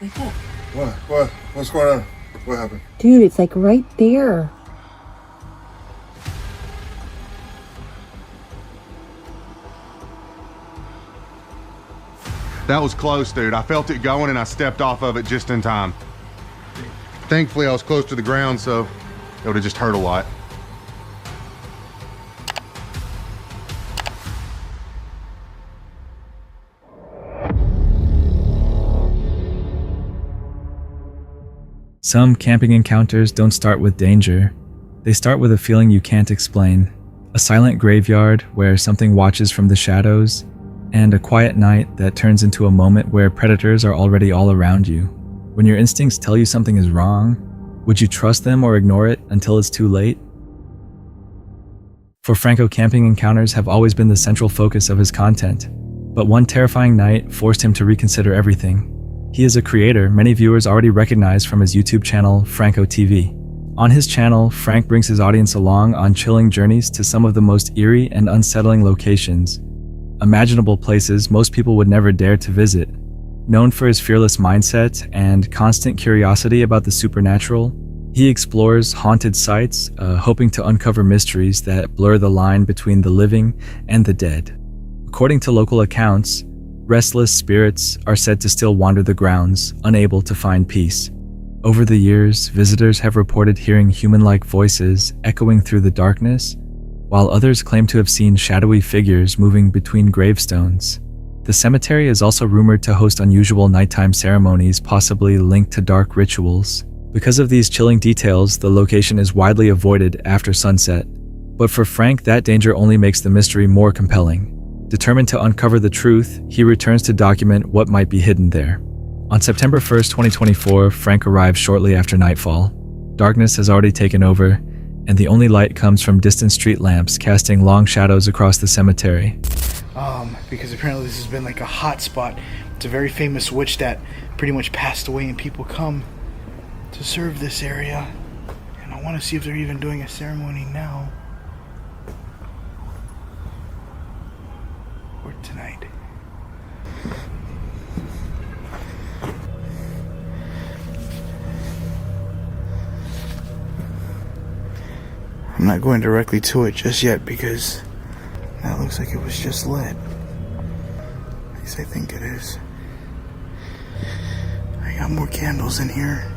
Like that. What? What's going on? What happened? Dude, it's like right there. That was close, dude. I felt it going and I stepped off of it just in time. Thankfully, I was close to the ground, so it would have just hurt a lot. Some camping encounters don't start with danger. They start with a feeling you can't explain. A silent graveyard where something watches from the shadows, and a quiet night that turns into a moment where predators are already all around you. When your instincts tell you something is wrong, would you trust them or ignore it until it's too late? For Franco, camping encounters have always been the central focus of his content, but one terrifying night forced him to reconsider everything. He is a creator many viewers already recognize from his YouTube channel, Franco TV. On his channel, Frank brings his audience along on chilling journeys to some of the most eerie and unsettling locations, imaginable places most people would never dare to visit. Known for his fearless mindset and constant curiosity about the supernatural, he explores haunted sites, hoping to uncover mysteries that blur the line between the living and the dead. According to local accounts, restless spirits are said to still wander the grounds, unable to find peace. Over the years, visitors have reported hearing human-like voices echoing through the darkness, while others claim to have seen shadowy figures moving between gravestones. The cemetery is also rumored to host unusual nighttime ceremonies, possibly linked to dark rituals. Because of these chilling details, the location is widely avoided after sunset. But for Frank, that danger only makes the mystery more compelling. Determined to uncover the truth, he returns to document what might be hidden there. On September 1st, 2024, Frank arrives shortly after nightfall. Darkness has already taken over, and the only light comes from distant street lamps casting long shadows across the cemetery. Because apparently this has been like a hot spot. It's a very famous witch that pretty much passed away, and people come to serve this area. And I want to see if they're even doing a ceremony now. Or tonight. I'm not going directly to it just yet because that looks like it was just lit. At least I think it is. I got more candles in here.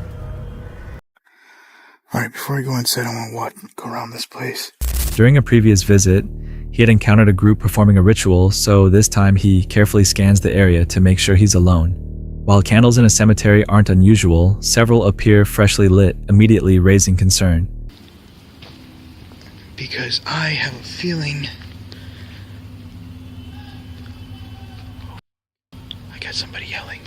Alright, before I go inside, I want to go around this place. During a previous visit, he had encountered a group performing a ritual, so this time he carefully scans the area to make sure he's alone. While candles in a cemetery aren't unusual, several appear freshly lit, immediately raising concern. Because I have a feeling I got somebody yelling.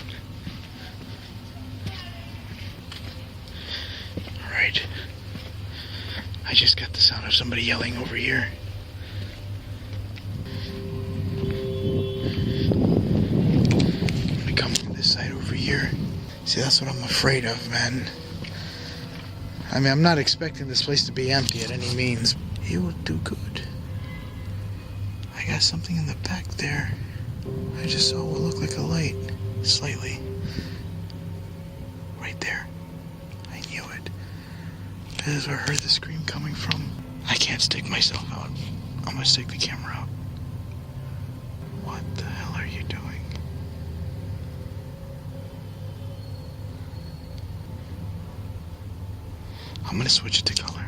Alright. I just got the sound of somebody yelling over here. I'm gonna come from this side over here. See, that's what I'm afraid of, man. I mean, I'm not expecting this place to be empty at any means. It will do good. I got something in the back there. I just saw what looked like a light. Slightly. Right there. I knew it. That is where I heard the scream coming from. I can't stick myself out. I'm gonna stick the camera out. What the hell are you doing? I'm gonna switch it to color.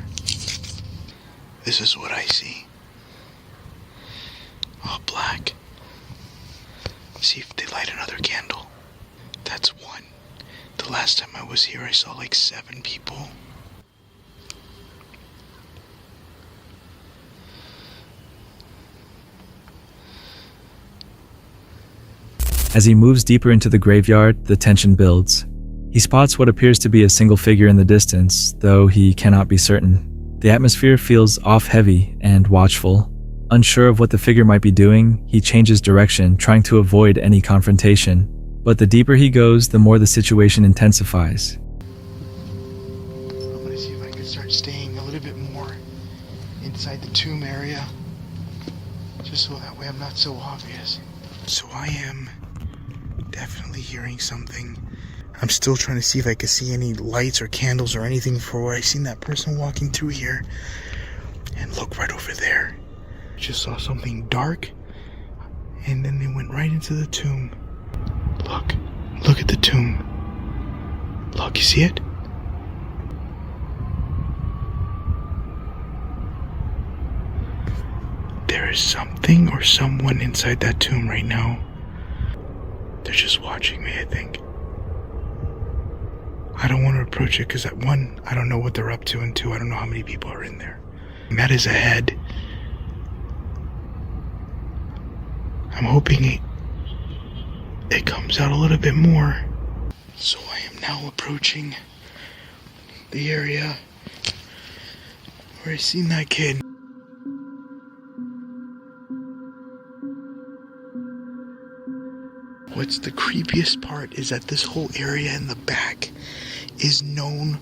This is what I see. All black. See if they light another candle. That's one. The last time I was here, I saw like 7 people. As he moves deeper into the graveyard, the tension builds. He spots what appears to be a single figure in the distance, though he cannot be certain. The atmosphere feels off-heavy and watchful. Unsure of what the figure might be doing, he changes direction, trying to avoid any confrontation. But the deeper he goes, the more the situation intensifies. I'm gonna see if I can start staying a little bit more inside the tomb area, just so that way I'm not so obvious. So I am definitely hearing something. I'm still trying to see if I can see any lights or candles or anything for where I seen that person walking through here. And look right over there. Just saw something dark. And then they went right into the tomb. Look at the tomb. Look, you see it? There is something or someone inside that tomb right now. They're just watching me, I think. I don't want to approach it because, one, I don't know what they're up to, and two, I don't know how many people are in there. And that is a head. I'm hoping it comes out a little bit more. So I am now approaching the area where I seen that kid. What's the creepiest part is that this whole area in the back is known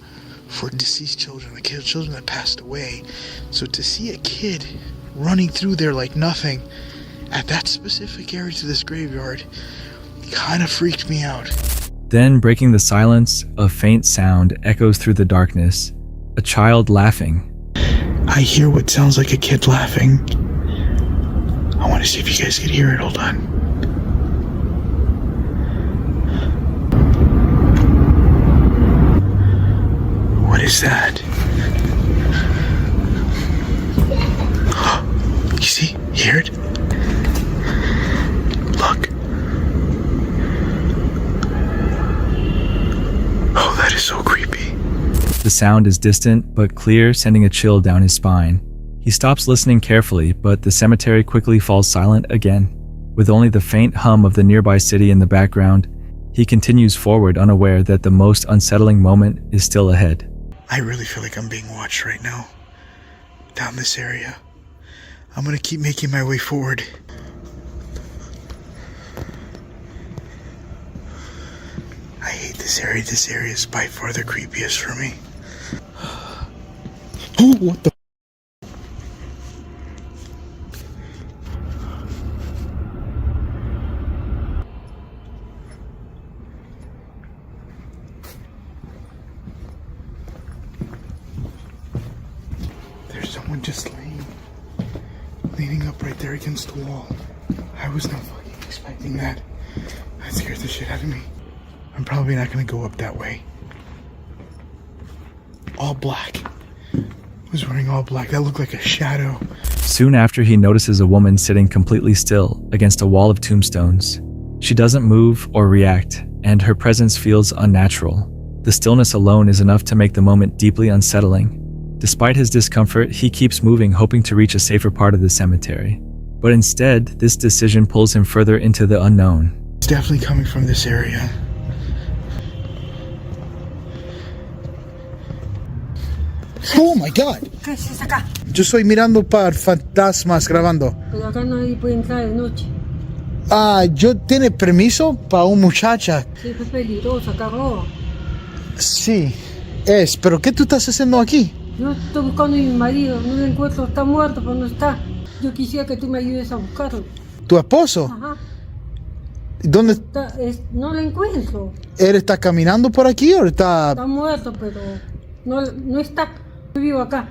for deceased children, the children that passed away. So to see a kid running through there like nothing at that specific area to this graveyard kind of freaked me out. Then, breaking the silence, a faint sound echoes through the darkness. A child laughing. I hear what sounds like a kid laughing. I want to see if you guys can hear it. Hold on. What is that? You see? Hear it? Look. Oh, that is so creepy. The sound is distant but clear, sending a chill down his spine. He stops listening carefully, but the cemetery quickly falls silent again. With only the faint hum of the nearby city in the background, he continues forward, unaware that the most unsettling moment is still ahead. I really feel like I'm being watched right now. Down this area. I'm gonna keep making my way forward. I hate this area. This area is by far the creepiest for me. Oh, what the? There's someone just leaning up right there against the wall. I was not fucking expecting that. That scared the shit out of me. I'm probably not gonna go up that way. All black. Was wearing all black. That looked like a shadow. Soon after, he notices a woman sitting completely still against a wall of tombstones. She doesn't move or react, and her presence feels unnatural. The stillness alone is enough to make the moment deeply unsettling. Despite his discomfort, he keeps moving, hoping to reach a safer part of the cemetery. But instead, this decision pulls him further into the unknown. It's definitely coming from this area. Oh my God. ¿Qué es acá? Yo estoy mirando para fantasmas grabando. Pero acá nadie puede entrar de noche. Yo tiene permiso para una muchacha. Sí, es peligroso, acá roba. Sí, pero ¿qué tú estás haciendo aquí? Yo estoy buscando a mi marido, no lo encuentro, está muerto, pero no está. Yo quisiera que tú me ayudes a buscarlo. ¿Tu esposo? Ajá. ¿Dónde? No lo encuentro. ¿Él está caminando por aquí o está...? Está muerto, pero no está. Yo vivo acá.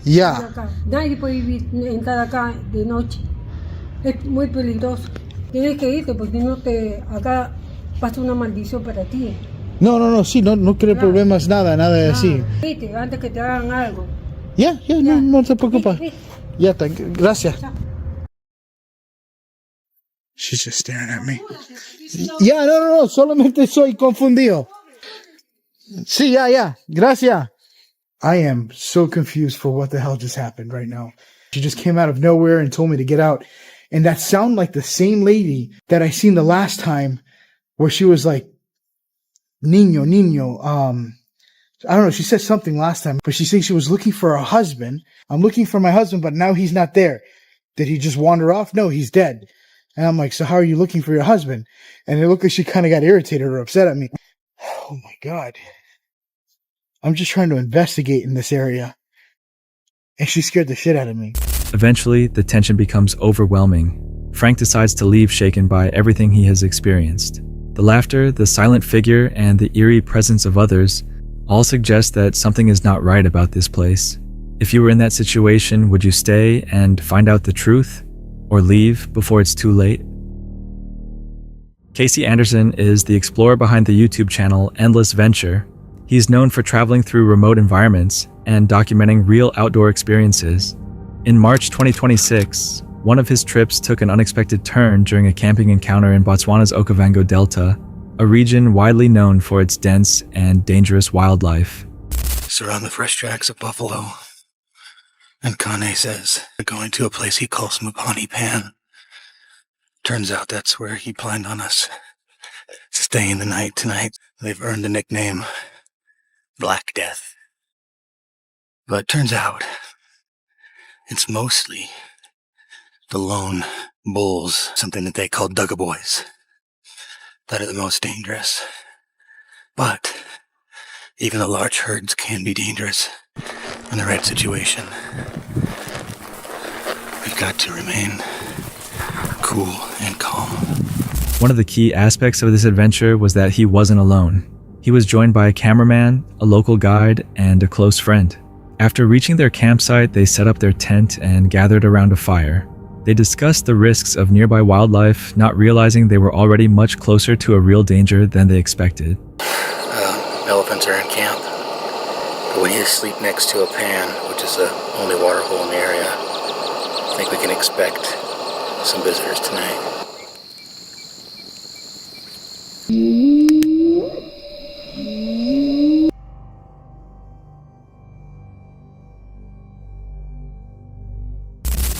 Ya. Vivo acá. Nadie puede entrar acá de noche. Es muy peligroso. Tienes que irte porque acá pasa una maldición para ti. No, sí, no quiero problemas, nada de así. Vete, antes que te hagan algo. Ya, no te preocupes. Ya, gracias. Chao. She's just staring at me. Ya, no, solamente soy confundido. Sí, ya, gracias. I am so confused for what the hell just happened right now. She just came out of nowhere and told me to get out. And that sounded like the same lady that I seen the last time where she was like, Niño. I don't know, she said something last time, but she said she was looking for her husband. I'm looking for my husband, but now he's not there. Did he just wander off? No, he's dead. And I'm like, so how are you looking for your husband? And it looked like she kind of got irritated or upset at me. Oh my God. I'm just trying to investigate in this area. And she scared the shit out of me. Eventually, the tension becomes overwhelming. Frank decides to leave, shaken by everything he has experienced. The laughter, the silent figure, and the eerie presence of others all suggest that something is not right about this place. If you were in that situation, would you stay and find out the truth, or leave before it's too late? Casey Anderson is the explorer behind the YouTube channel Endless Venture. He's known for traveling through remote environments and documenting real outdoor experiences. In March 2026, one of his trips took an unexpected turn during a camping encounter in Botswana's Okavango Delta, a region widely known for its dense and dangerous wildlife. Surround the fresh tracks of buffalo. And Kane says they're going to a place he calls Mupani Pan. Turns out that's where he planned on us staying the night tonight. They've earned the nickname Black Death. But turns out it's mostly the lone bulls, something that they call Dugga Boys, that are the most dangerous. But even the large herds can be dangerous in the right situation. We've got to remain cool and calm. One of the key aspects of this adventure was that he wasn't alone. He was joined by a cameraman, a local guide, and a close friend. After reaching their campsite, they set up their tent and gathered around a fire. They discussed the risks of nearby wildlife, not realizing they were already much closer to a real danger than they expected. Elephants are in camp, but when you sleep next to a pan, which is the only water hole in the area, I think we can expect some visitors tonight.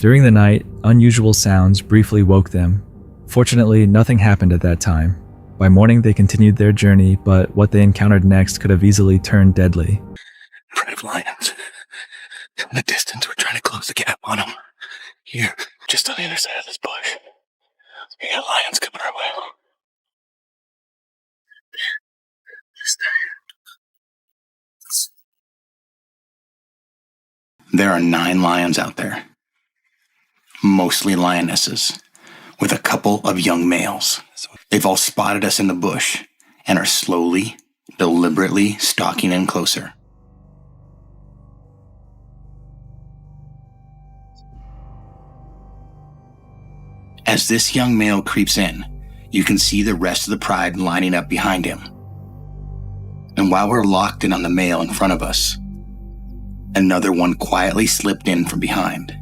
During the night, unusual sounds briefly woke them. Fortunately, nothing happened at that time. By morning, they continued their journey, but what they encountered next could have easily turned deadly. Brave lions. In the distance, we're trying to close the gap on them. Here, just on the other side of this bush. We got lions coming our way. There are 9 lions out there. Mostly lionesses, with a couple of young males. They've all spotted us in the bush and are slowly, deliberately stalking in closer. As this young male creeps in, you can see the rest of the pride lining up behind him. And while we're locked in on the male in front of us, another one quietly slipped in from behind.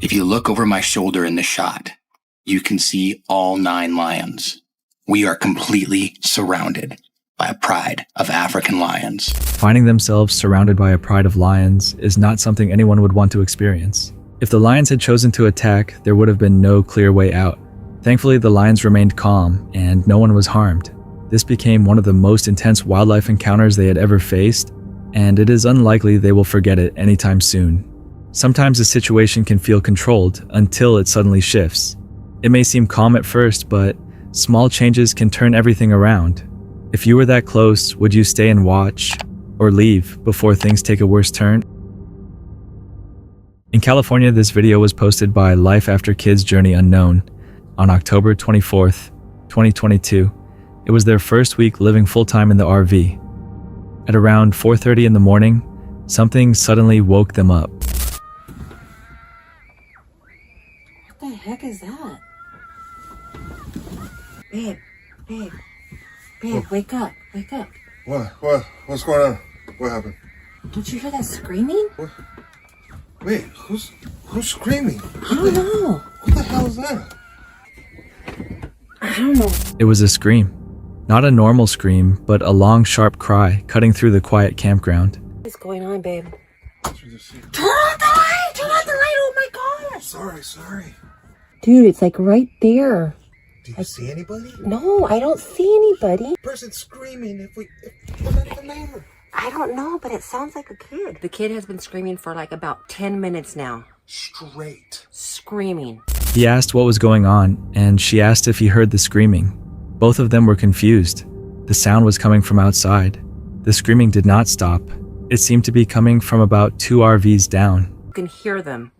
If you look over my shoulder in the shot, you can see all 9 lions. We are completely surrounded by a pride of African lions. Finding themselves surrounded by a pride of lions is not something anyone would want to experience. If the lions had chosen to attack, there would have been no clear way out. Thankfully, the lions remained calm and no one was harmed. This became one of the most intense wildlife encounters they had ever faced, and it is unlikely they will forget it anytime soon. Sometimes a situation can feel controlled until it suddenly shifts. It may seem calm at first, but small changes can turn everything around. If you were that close, would you stay and watch, or leave before things take a worse turn? In California, this video was posted by Life After Kids Journey Unknown on October 24th, 2022. It was their first week living full-time in the RV. At around 4:30 in the morning, something suddenly woke them up. What the heck is that? Babe, wake up. What's going on? What happened? Don't you hear that screaming? Wait, who's screaming? I don't know. What the hell is that? I don't know. It was a scream. Not a normal scream, but a long, sharp cry cutting through the quiet campground. What's going on, babe? Turn Turn on the light! Turn on the light! Oh my gosh! Sorry. Dude, it's like right there. Do you see anybody? No, I don't see anybody. Person's screaming if we're not even there. I don't know, but it sounds like a kid. The kid has been screaming for like about 10 minutes now. Straight. Screaming. He asked what was going on, and she asked if he heard the screaming. Both of them were confused. The sound was coming from outside. The screaming did not stop. It seemed to be coming from about 2 RVs down. You can hear them,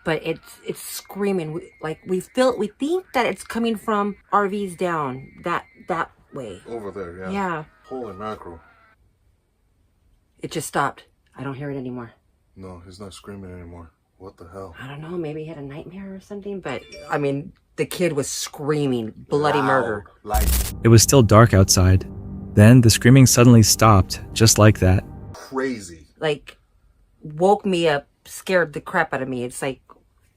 but it's screaming. We think that it's coming from RVs down that way. Over there, yeah. Yeah. Holy mackerel. It just stopped. I don't hear it anymore. No, he's not screaming anymore. What the hell? I don't know. Maybe he had a nightmare or something. But I mean, the kid was screaming bloody murder. Like It was still dark outside. Then the screaming suddenly stopped, just like that. crazy. Like, woke me up, scared the crap out of me. It's like,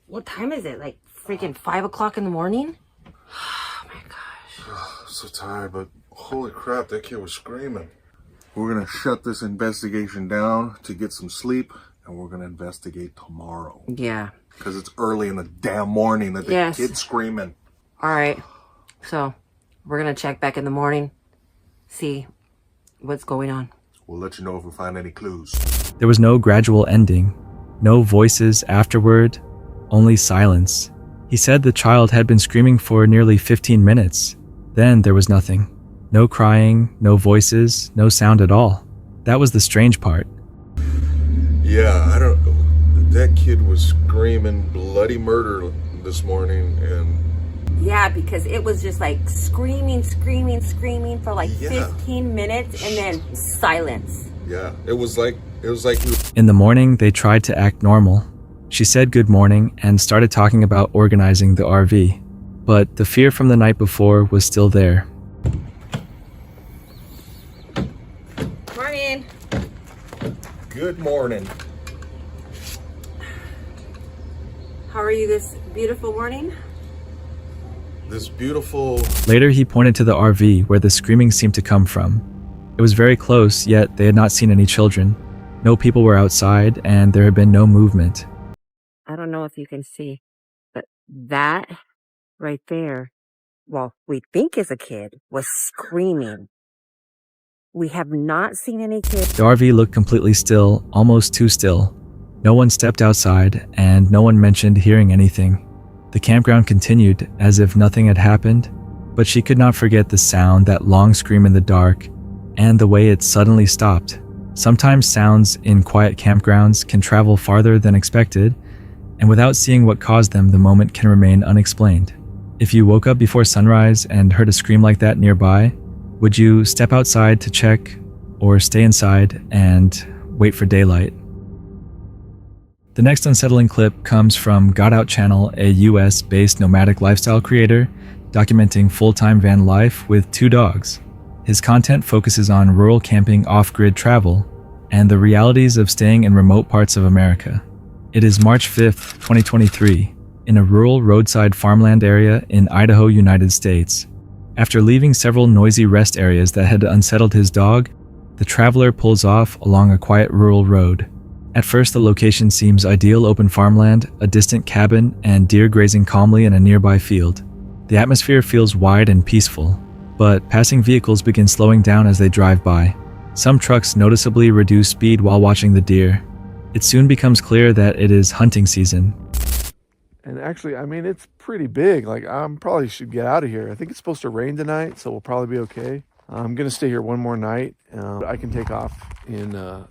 what time is it? Like freaking 5 o'clock in the morning? Oh my gosh. I'm so tired, but holy crap, that kid was screaming. We're gonna shut this investigation down to get some sleep, and we're gonna investigate tomorrow. Yeah. Because it's early in the damn morning that the Yes. kid's screaming. All right. So we're going to check back in the morning, see what's going on. We'll let you know if we find any clues. There was no gradual ending, no voices afterward, only silence. He said the child had been screaming for nearly 15 minutes. Then there was nothing. No crying, no voices, no sound at all. That was the strange part. Yeah, I don't know. That kid was screaming bloody murder this morning, and Yeah, because it was just like screaming for like Yeah. 15 minutes and then silence. yeah, it was like In the morning, they tried to act normal. She said good morning and started talking about organizing the RV. But the fear from the night before was still there. Morning. good morning. How are you this beautiful morning? This beautiful. Later, he pointed to the RV where the screaming seemed to come from. It was very close, yet they had not seen any children. No people were outside, and there had been no movement. I don't know if you can see, but that right there, well, we think is a kid, was screaming. We have not seen any kids. The RV looked completely still, almost too still. No one stepped outside, and no one mentioned hearing anything. The campground continued as if nothing had happened, but she could not forget the sound, that long scream in the dark, and the way it suddenly stopped. Sometimes sounds in quiet campgrounds can travel farther than expected, and without seeing what caused them, the moment can remain unexplained. If you woke up before sunrise and heard a scream like that nearby, would you step outside to check, or stay inside and wait for daylight? The next unsettling clip comes from Got Out Channel, a US-based nomadic lifestyle creator documenting full-time van life with 2 dogs. His content focuses on rural camping off-grid travel and the realities of staying in remote parts of America. It is March 5th, 2023, in a rural roadside farmland area in Idaho, United States. After leaving several noisy rest areas that had unsettled his dog, the traveler pulls off along a quiet rural road. At first, the location seems ideal: open farmland, a distant cabin, and deer grazing calmly in a nearby field. The atmosphere feels wide and peaceful, but passing vehicles begin slowing down as they drive by. Some trucks noticeably reduce speed while watching the deer. It soon becomes clear that it is hunting season. And actually, I mean, it's pretty big. Like, I probably should get out of here. I think it's supposed to rain tonight, so we'll probably be okay. I'm going to stay here one more night. I can take off in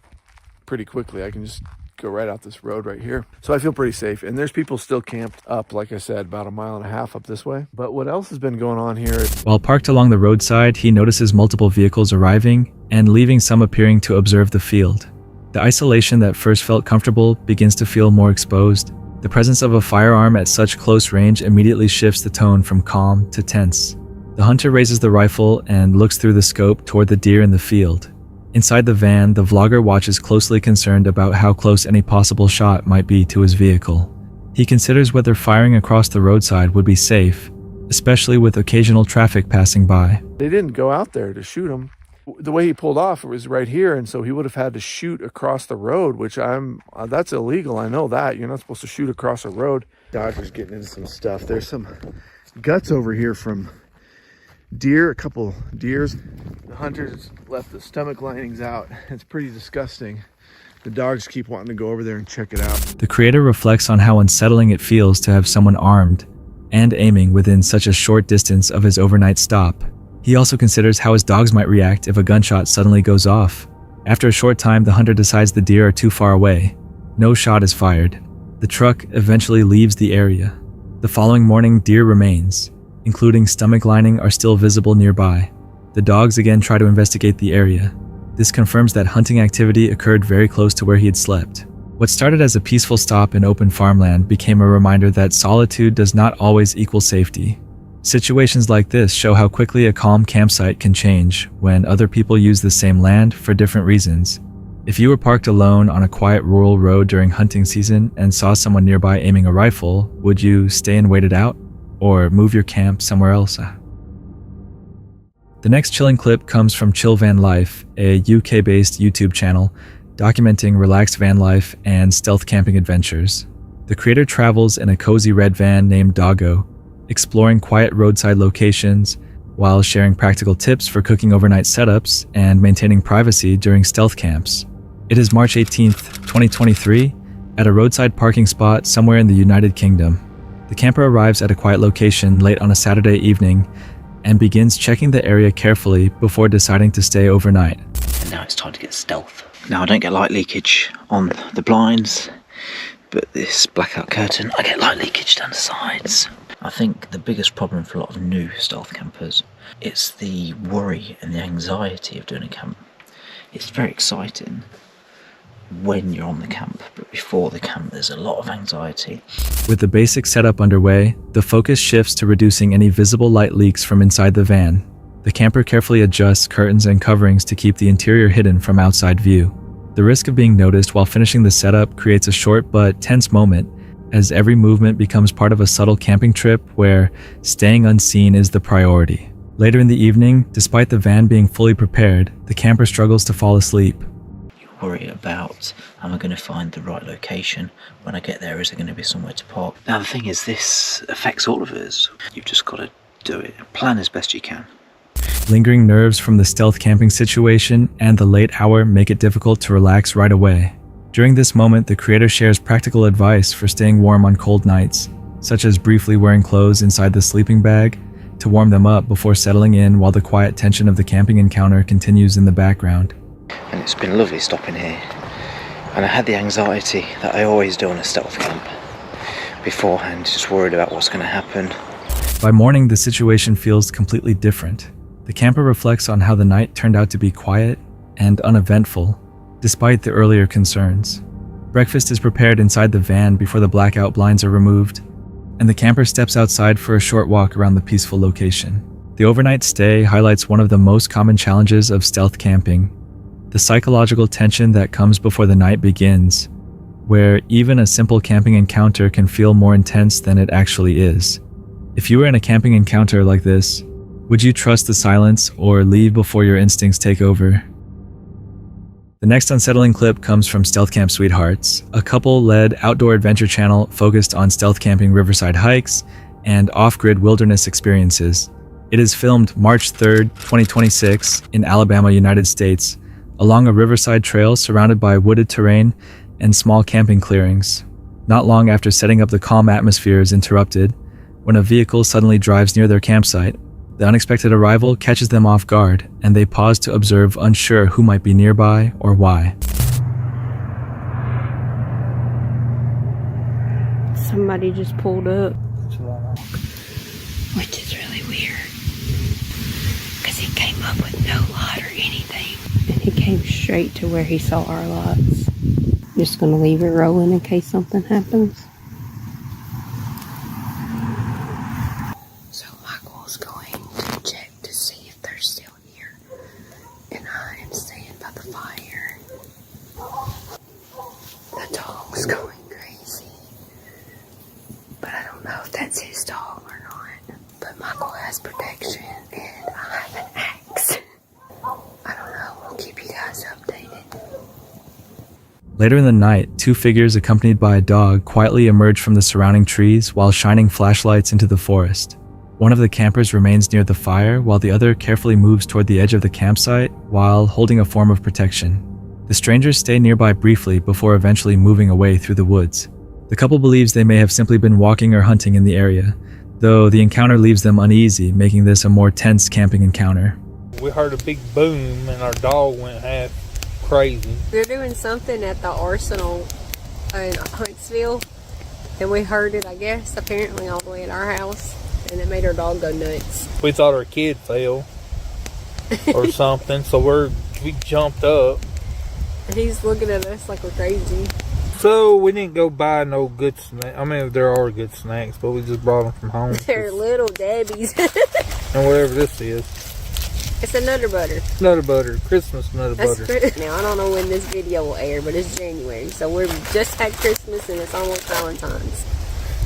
pretty quickly. I can just go right out this road right here. So I feel pretty safe. And there's people still camped up, like I said, about 1.5 miles up this way. But what else has been going on here? While parked along the roadside, he notices multiple vehicles arriving and leaving, some appearing to observe the field. The isolation that first felt comfortable begins to feel more exposed. The presence of a firearm at such close range immediately shifts the tone from calm to tense. The hunter raises the rifle and looks through the scope toward the deer in the field. Inside the van, the vlogger watches closely, concerned about how close any possible shot might be to his vehicle. He considers whether firing across the roadside would be safe, especially with occasional traffic passing by. They didn't go out there to shoot him. The way he pulled off, it was right here, and so he would have had to shoot across the road, which that's illegal. I know that. You're not supposed to shoot across a road. Dodger's getting into some stuff. There's some guts over here from deer, a couple deers. The hunters left the stomach linings out. It's pretty disgusting. The dogs keep wanting to go over there and check it out. The creator reflects on how unsettling it feels to have someone armed and aiming within such a short distance of his overnight stop. He also considers how his dogs might react if a gunshot suddenly goes off. After a short time, the hunter decides the deer are too far away. No shot is fired. The truck eventually leaves the area. The following morning, deer remains, including stomach lining, are still visible nearby. The dogs again try to investigate the area. This confirms that hunting activity occurred very close to where he had slept. What started as a peaceful stop in open farmland became a reminder that solitude does not always equal safety. Situations like this show how quickly a calm campsite can change when other people use the same land for different reasons. If you were parked alone on a quiet rural road during hunting season and saw someone nearby aiming a rifle, would you stay and wait it out, or move your camp somewhere else? The next chilling clip comes from Chill Van Life, a UK-based YouTube channel documenting relaxed van life and stealth camping adventures. The creator travels in a cozy red van named Doggo, exploring quiet roadside locations while sharing practical tips for cooking overnight setups and maintaining privacy during stealth camps. It is March 18th, 2023, at a roadside parking spot somewhere in the United Kingdom. The camper arrives at a quiet location late on a Saturday evening and begins checking the area carefully before deciding to stay overnight. And now it's time to get stealth. Now I don't get light leakage on the blinds, but this blackout curtain, I get light leakage down the sides. I think the biggest problem for a lot of new stealth campers, it's the worry and the anxiety of doing a camp. It's very exciting when you're on the camp, but before the camp there's a lot of anxiety. With the basic setup underway, the focus shifts to reducing any visible light leaks from inside the van. The camper carefully adjusts curtains and coverings to keep the interior hidden from outside view. The risk of being noticed while finishing the setup creates a short but tense moment, as every movement becomes part of a subtle camping trip where staying unseen is the priority. Later in the evening, despite the van being fully prepared, the camper struggles to fall asleep. You worry about, am I going to find the right location? When I get there, is there going to be somewhere to park? Now the thing is, this affects all of us. You've just got to do it. Plan as best you can. Lingering nerves from the stealth camping situation and the late hour make it difficult to relax right away. During this moment, the creator shares practical advice for staying warm on cold nights, such as briefly wearing clothes inside the sleeping bag to warm them up before settling in while the quiet tension of the camping encounter continues in the background. And it's been lovely stopping here. And I had the anxiety that I always do on a stealth camp beforehand, just worried about what's going to happen. By morning, the situation feels completely different. The camper reflects on how the night turned out to be quiet and uneventful, despite the earlier concerns. Breakfast is prepared inside the van before the blackout blinds are removed, and the camper steps outside for a short walk around the peaceful location. The overnight stay highlights one of the most common challenges of stealth camping, the psychological tension that comes before the night begins, where even a simple camping encounter can feel more intense than it actually is. If you were in a camping encounter like this, would you trust the silence or leave before your instincts take over? The next unsettling clip comes from Stealth Camp Sweethearts, a couple-led outdoor adventure channel focused on stealth camping riverside hikes and off-grid wilderness experiences. It is filmed March 3rd, 2026 in Alabama, United States, along a riverside trail surrounded by wooded terrain and small camping clearings. Not long after setting up, the calm atmosphere is interrupted when a vehicle suddenly drives near their campsite. The unexpected arrival catches them off guard, and they pause to observe, unsure who might be nearby or why. Somebody just pulled up. Which is really weird, because he came up with no light or anything. And he came straight to where he saw our lights. Just gonna leave it rolling in case something happens. So Michael's going to check to see if they're still here. And I am staying by the has protection and I have an axe. I don't know, we'll keep you guys updated. Later in the night, two figures accompanied by a dog quietly emerge from the surrounding trees while shining flashlights into the forest. One of the campers remains near the fire while the other carefully moves toward the edge of the campsite while holding a form of protection. The strangers stay nearby briefly before eventually moving away through the woods. The couple believes they may have simply been walking or hunting in the area, though the encounter leaves them uneasy, making this a more tense camping encounter. We heard a big boom and our dog went half crazy. They're doing something at the Arsenal in Huntsville, and we heard it, I guess, apparently all the way at our house, and it made our dog go nuts. We thought our kid fell or something, so we jumped up. He's looking at us like we're crazy. So we didn't go buy no good snacks. I mean, there are good snacks, but we just brought them from home. They're little Debbie's. And whatever this is. It's a Nutter Butter. Nutter Butter. Christmas Nutter Butter. Now, I don't know when this video will air, but it's January. So we've just had Christmas and it's almost Valentine's.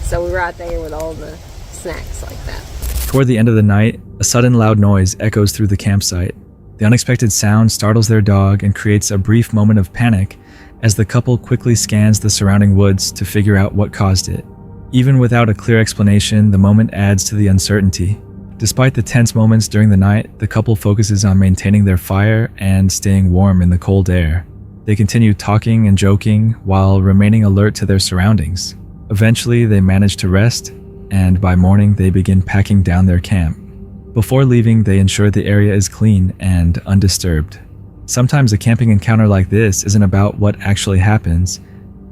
So we're right there with all the snacks like that. Toward the end of the night, a sudden loud noise echoes through the campsite. The unexpected sound startles their dog and creates a brief moment of panic as the couple quickly scans the surrounding woods to figure out what caused it. Even without a clear explanation, the moment adds to the uncertainty. Despite the tense moments during the night, the couple focuses on maintaining their fire and staying warm in the cold air. They continue talking and joking while remaining alert to their surroundings. Eventually, they manage to rest, and by morning, they begin packing down their camp. Before leaving, they ensure the area is clean and undisturbed. Sometimes a camping encounter like this isn't about what actually happens,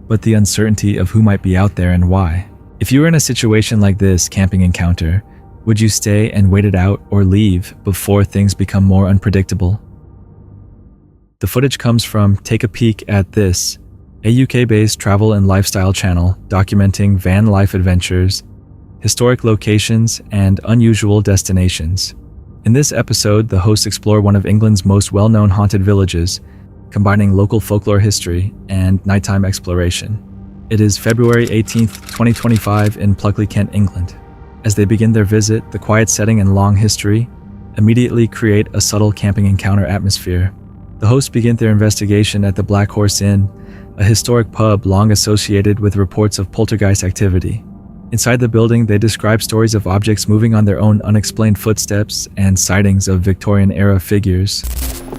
but the uncertainty of who might be out there and why. If you were in a situation like this camping encounter, would you stay and wait it out or leave before things become more unpredictable? The footage comes from Take a Peek at This, a UK-based travel and lifestyle channel documenting van life adventures, historic locations, and unusual destinations. In this episode, the hosts explore one of England's most well-known haunted villages, combining local folklore history and nighttime exploration. It is February 18th, 2025 in Pluckley, Kent, England. As they begin their visit, the quiet setting and long history immediately create a subtle camping encounter atmosphere. The hosts begin their investigation at the Black Horse Inn, a historic pub long associated with reports of poltergeist activity. Inside the building, they describe stories of objects moving on their own unexplained footsteps and sightings of Victorian-era figures.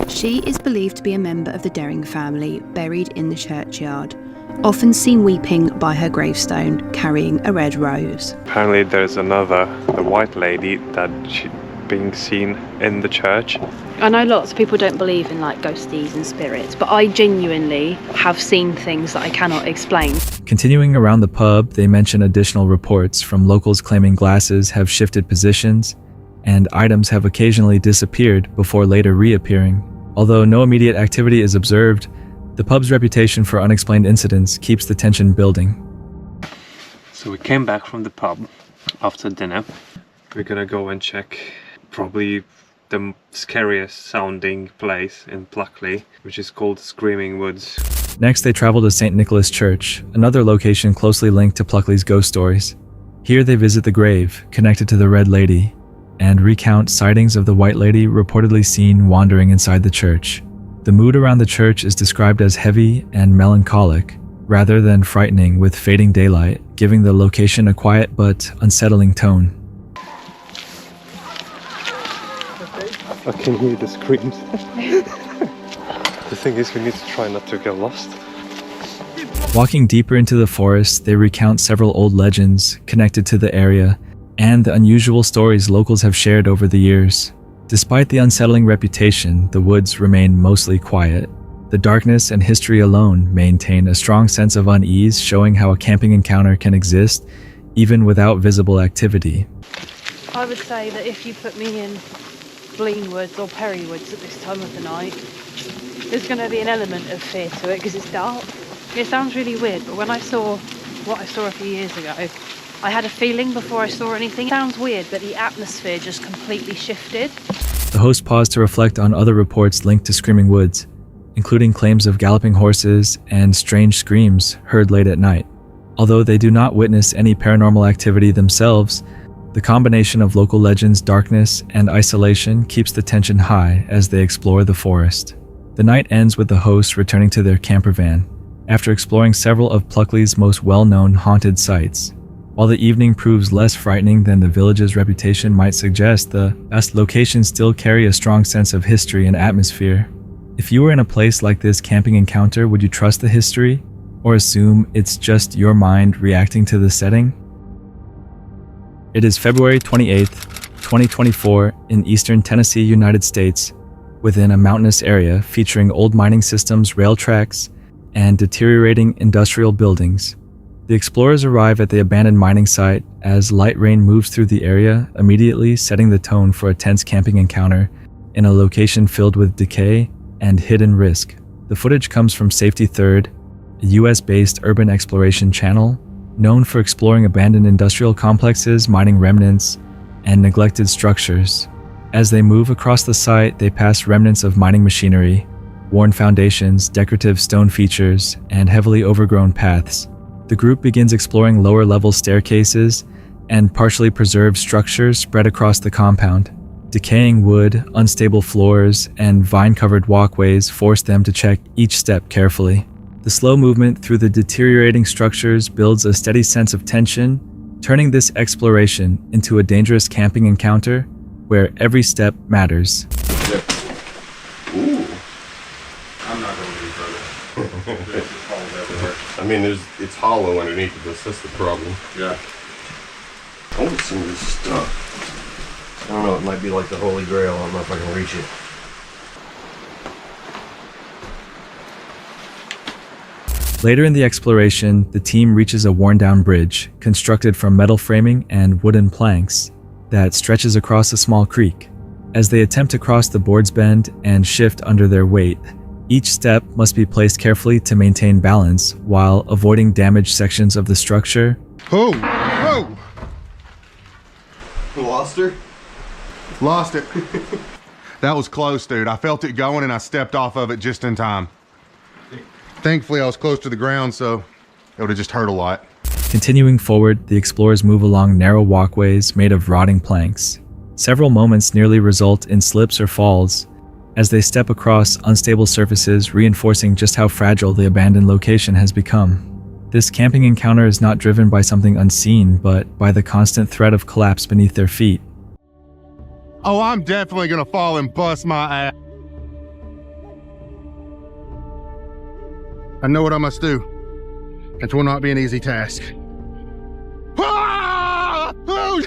She is believed to be a member of the Dering family, buried in the churchyard, often seen weeping by her gravestone, carrying a red rose. Apparently there's the white lady that she being seen in the church. I know lots of people don't believe in ghosties and spirits, but I genuinely have seen things that I cannot explain. Continuing around the pub, they mention additional reports from locals claiming glasses have shifted positions and items have occasionally disappeared before later reappearing. Although no immediate activity is observed, the pub's reputation for unexplained incidents keeps the tension building. So we came back from the pub after dinner. We're gonna go and check probably the scariest sounding place in Pluckley, which is called Screaming Woods. Next, they travel to St. Nicholas Church, another location closely linked to Pluckley's ghost stories. Here they visit the grave, connected to the Red Lady, and recount sightings of the White Lady reportedly seen wandering inside the church. The mood around the church is described as heavy and melancholic, rather than frightening with fading daylight, giving the location a quiet but unsettling tone. I can hear the screams. The thing is, we need to try not to get lost. Walking deeper into the forest, they recount several old legends connected to the area and the unusual stories locals have shared over the years. Despite the unsettling reputation, the woods remain mostly quiet. The darkness and history alone maintain a strong sense of unease, showing how a camping encounter can exist even without visible activity. I would say that if you put me in Blean Woods or Perry Woods at this time of the night, there's going to be an element of fear to it because it's dark. It sounds really weird, but when I saw what I saw a few years ago, I had a feeling before I saw anything. It sounds weird, but the atmosphere just completely shifted. The host paused to reflect on other reports linked to Screaming Woods, including claims of galloping horses and strange screams heard late at night. Although they do not witness any paranormal activity themselves, The combination of local legends, darkness, and isolation keeps the tension high as they explore the forest. The night ends with the hosts returning to their camper van, after exploring several of Pluckley's most well-known haunted sites. While the evening proves less frightening than the village's reputation might suggest, the best locations still carry a strong sense of history and atmosphere. If you were in a place like this camping encounter, would you trust the history, or assume it's just your mind reacting to the setting? It is February 28th, 2024 in eastern Tennessee, United States, within a mountainous area featuring old mining systems, rail tracks, and deteriorating industrial buildings. The explorers arrive at the abandoned mining site as light rain moves through the area, immediately setting the tone for a tense camping encounter in a location filled with decay and hidden risk. The footage comes from Safety Third, a US-based urban exploration channel known for exploring abandoned industrial complexes, mining remnants, and neglected structures. As they move across the site, they pass remnants of mining machinery, worn foundations, decorative stone features, and heavily overgrown paths. The group begins exploring lower-level staircases and partially preserved structures spread across the compound. Decaying wood, unstable floors, and vine-covered walkways force them to check each step carefully. The slow movement through the deteriorating structures builds a steady sense of tension, turning this exploration into a dangerous camping encounter where every step matters. Ooh. I'm not going any further. There's holes everywhere. I mean, it's hollow underneath of this. That's the problem. Yeah. Oh, some of this stuff. I don't know. It might be like the Holy Grail. I don't know if I can reach it. Later in the exploration, the team reaches a worn-down bridge constructed from metal framing and wooden planks that stretches across a small creek. As they attempt to cross, the boards bend and shift under their weight. Each step must be placed carefully to maintain balance while avoiding damaged sections of the structure. Oh! Oh! Lost her? Lost it. That was close, dude. I felt it going and I stepped off of it just in time. Thankfully, I was close to the ground, so it would have just hurt a lot. Continuing forward, the explorers move along narrow walkways made of rotting planks. Several moments nearly result in slips or falls as they step across unstable surfaces, reinforcing just how fragile the abandoned location has become. This camping encounter is not driven by something unseen, but by the constant threat of collapse beneath their feet. Oh, I'm definitely gonna fall and bust my ass. I know what I must do. It will not be an easy task. Ah! Oh!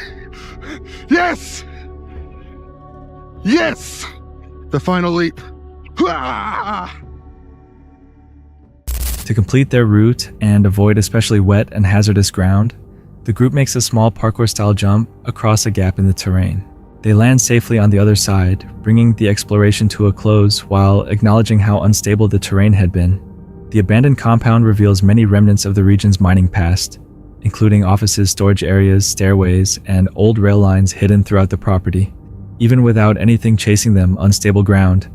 Yes! Yes! The final leap. Ah! To complete their route and avoid especially wet and hazardous ground, the group makes a small parkour-style jump across a gap in the terrain. They land safely on the other side, bringing the exploration to a close while acknowledging how unstable the terrain had been. The abandoned compound reveals many remnants of the region's mining past, including offices, storage areas, stairways, and old rail lines hidden throughout the property. Even without anything chasing them, unstable ground,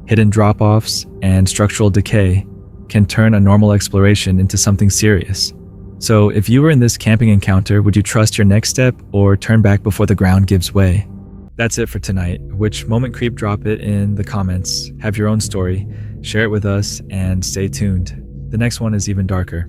hidden drop-offs, and structural decay can turn a normal exploration into something serious. So if you were in this camping encounter, would you trust your next step or turn back before the ground gives way? That's it for tonight. Which moment creep? Drop it in the comments. Have your own story, share it with us, and stay tuned. The next one is even darker.